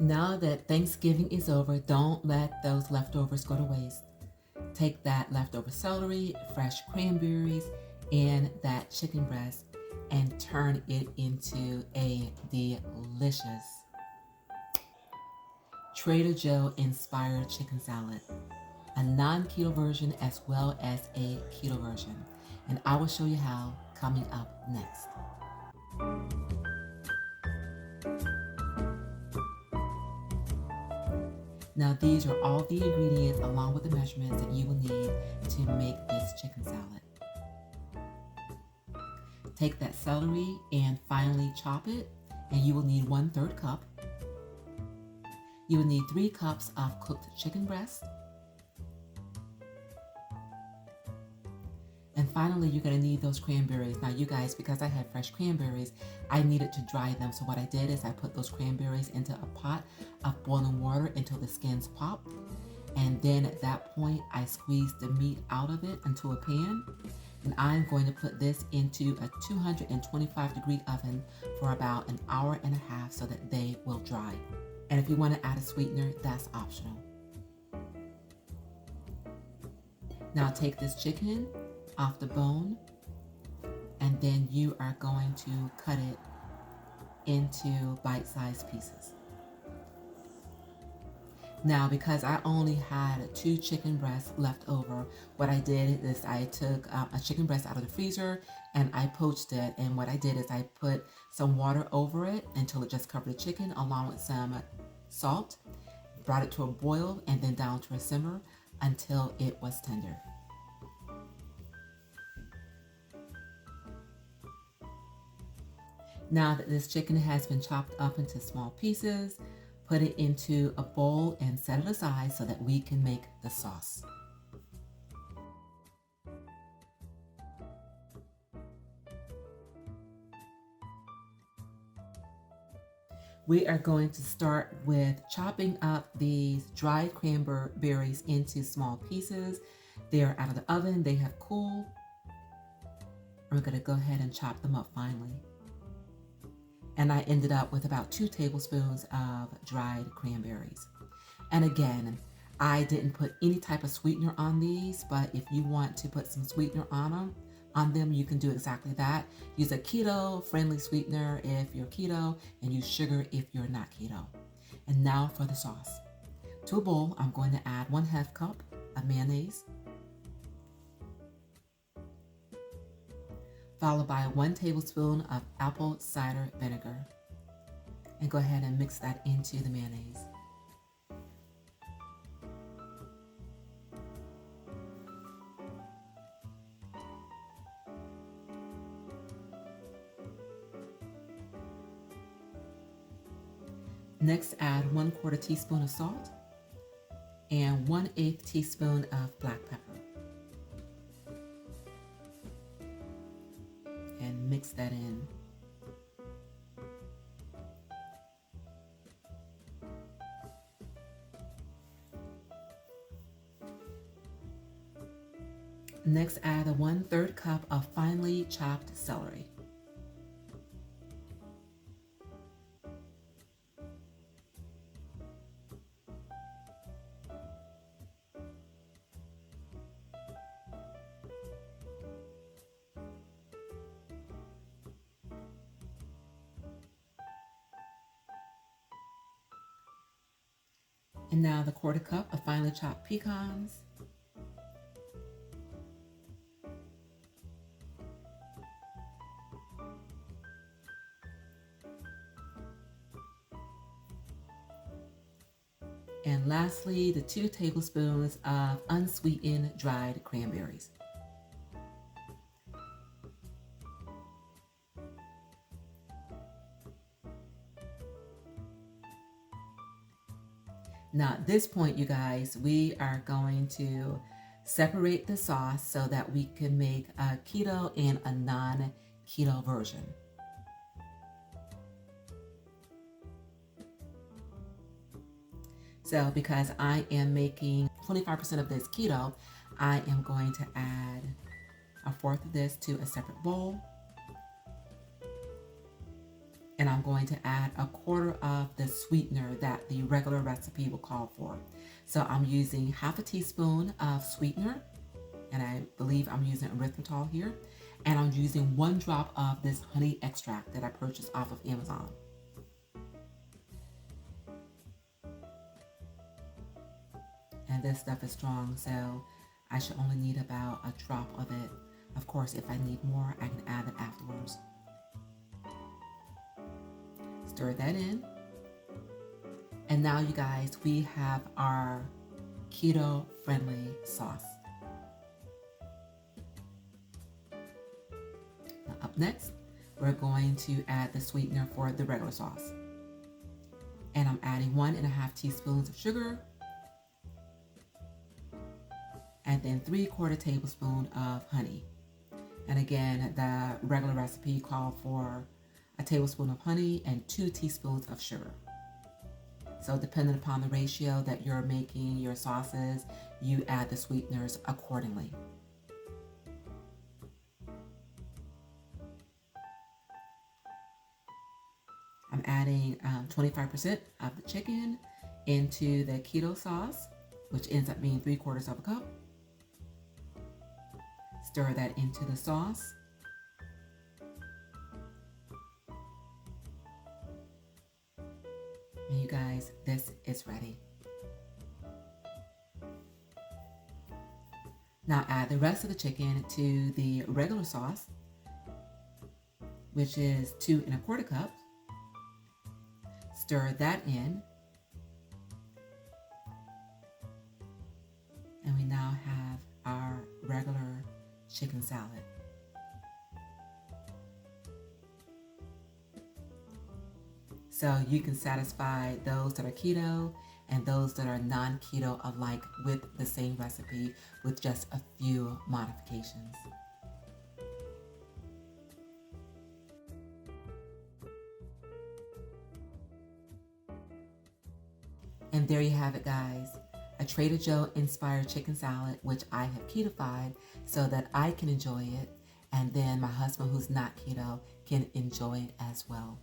Now that Thanksgiving is over, don't let those leftovers go to waste. Take that leftover celery, fresh cranberries, and that chicken breast and turn it into a delicious Trader Joe inspired chicken salad, a non-keto version as well as a keto version. And I will show you how coming up next. Now these are all the ingredients along with the measurements that you will need to make this chicken salad. Take that celery and finely chop it, and you will need 1/3 cup. You will need 3 cups of cooked chicken breast. And finally, you're going to need those cranberries. Now you guys, because I had fresh cranberries, I needed to dry them. So what I did is I put those cranberries into a pot of boiling water until the skins popped. And then at that point, I squeezed the meat out of it into a pan. And I'm going to put this into a 225-degree oven for about an hour and a half so that they will dry. And if you want to add a sweetener, that's optional. Now take this chicken off the bone, and then you are going to cut it into bite-sized pieces. Now, because I only had 2 chicken breasts left over, what I did is I took a chicken breast out of the freezer and I poached it. And what I did is I put some water over it until it just covered the chicken, along with some salt, brought it to a boil, and then down to a simmer until it was tender. Now that this chicken has been chopped up into small pieces, put it into a bowl and set it aside so that we can make the sauce. We are going to start with chopping up these dried cranberries into small pieces. They are out of the oven, they have cooled. We're going to go ahead and chop them up finely. And I ended up with about 2 tablespoons of dried cranberries. And again, I didn't put any type of sweetener on these, but if you want to put some sweetener on them, you can do exactly that. Use a keto-friendly sweetener if you're keto, and use sugar if you're not keto. And now for the sauce. To a bowl, I'm going to add 1/2 cup of mayonnaise, followed by 1 tablespoon of apple cider vinegar. And go ahead and mix that into the mayonnaise. Next, add 1/4 teaspoon of salt and 1/8 teaspoon of black pepper. And mix that in. Next, add a 1/3 cup of finely chopped celery. And now the 1/4 cup of finely chopped pecans. And lastly, the 2 tablespoons of unsweetened dried cranberries. Now at this point, you guys, we are going to separate the sauce so that we can make a keto and a non-keto version. So because I am making 25% of this keto, I am going to add 1/4 of this to a separate bowl. And I'm going to add a quarter of the sweetener that the regular recipe will call for. So I'm using half a teaspoon of sweetener, and I believe I'm using erythritol here. And I'm using 1 drop of this honey extract that I purchased off of Amazon. And this stuff is strong, so I should only need about a drop of it. Of course, if I need more, I can add it afterwards. Stir that in. And now you guys, we have our keto-friendly sauce. Now up next, we're going to add the sweetener for the regular sauce. And I'm adding 1.5 teaspoons of sugar, and then 3/4 tablespoon of honey. And again, the regular recipe called for a tablespoon of honey and 2 teaspoons of sugar. So depending upon the ratio that you're making your sauces, you add the sweeteners accordingly. I'm adding 25% of the chicken into the keto sauce, which ends up being 3/4 of a cup. Stir that into the sauce. And you guys, this is ready. Now add the rest of the chicken to the regular sauce, which is 2¼ cups. Stir that in. And we now have our regular chicken salad. So you can satisfy those that are keto and those that are non-keto alike with the same recipe with just a few modifications. And there you have it, guys. A Trader Joe inspired chicken salad, which I have ketofied so that I can enjoy it, and then my husband who's not keto can enjoy it as well.